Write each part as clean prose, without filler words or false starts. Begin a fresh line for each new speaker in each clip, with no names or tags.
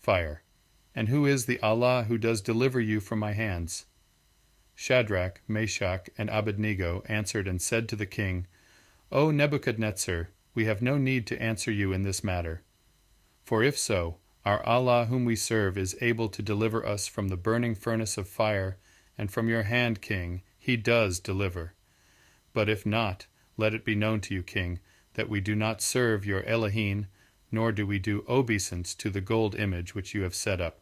fire. And who is the Allah who does deliver you from my hands? Shadrach, Meshach, and Abednego answered and said to the king, O Nebuchadnezzar, we have no need to answer you in this matter. For if so, our Allah whom we serve is able to deliver us from the burning furnace of fire, and from your hand, king, he does deliver. But if not, let it be known to you, king, that we do not serve your Elohim, nor do we do obeisance to the gold image which you have set up.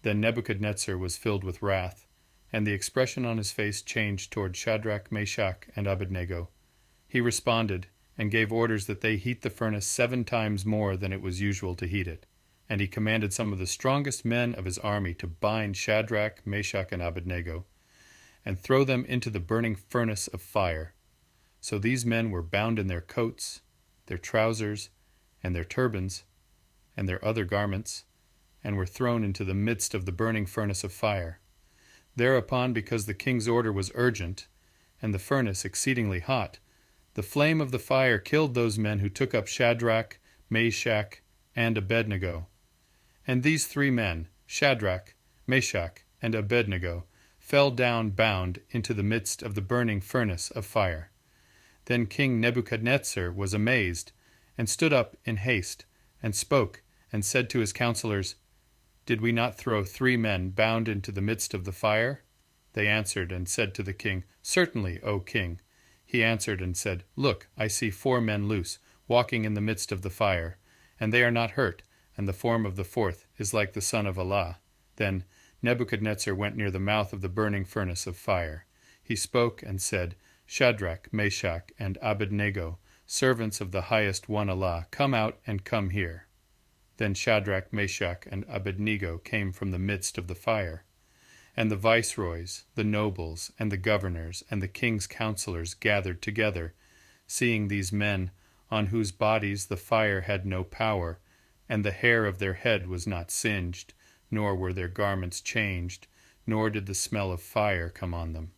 Then Nebuchadnezzar was filled with wrath, and the expression on his face changed toward Shadrach, Meshach, and Abednego. He responded, and gave orders that they heat the furnace 7 times more than it was usual to heat it. And he commanded some of the strongest men of his army to bind Shadrach, Meshach, and Abednego, and throw them into the burning furnace of fire. So these men were bound in their coats, their trousers, and their turbans, and their other garments, and were thrown into the midst of the burning furnace of fire. Thereupon, because the king's order was urgent, and the furnace exceedingly hot, the flame of the fire killed those men who took up Shadrach, Meshach, and Abednego. And these 3 men, Shadrach, Meshach, and Abednego, fell down bound into the midst of the burning furnace of fire. Then King Nebuchadnezzar was amazed, and stood up in haste, and spoke, and said to his counselors, Did we not throw 3 men bound into the midst of the fire? They answered and said to the king, Certainly, O king. He answered and said, Look, I see 4 men loose, walking in the midst of the fire, and they are not hurt, and the form of the 4th is like the Son of Allah. Then Nebuchadnezzar went near the mouth of the burning furnace of fire. He spoke and said, Shadrach, Meshach, and Abednego, servants of the highest one Allah, come out and come here. Then Shadrach, Meshach, and Abednego came from the midst of the fire. And the viceroys, the nobles, and the governors, and the king's counselors gathered together, seeing these men, on whose bodies the fire had no power, and the hair of their head was not singed, nor were their garments changed, nor did the smell of fire come on them.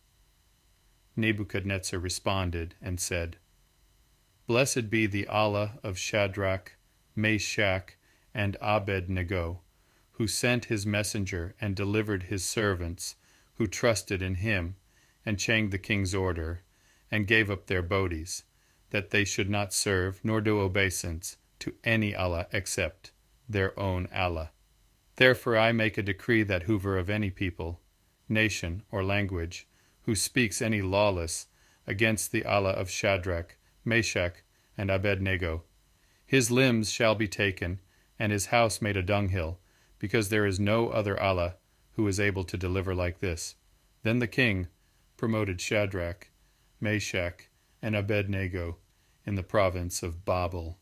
Nebuchadnezzar responded and said, Blessed be the Allah of Shadrach, Meshach, and Abednego, who sent his messenger and delivered his servants, who trusted in him, and changed the king's order, and gave up their bodies, that they should not serve nor do obeisance to any Allah except their own Allah. Therefore I make a decree that whoever of any people, nation, or language, who speaks any lawless against the Allah of Shadrach, Meshach, and Abednego, his limbs shall be taken, and his house made a dunghill, because there is no other Allah who is able to deliver like this. Then the king promoted Shadrach, Meshach, and Abednego in the province of Babel.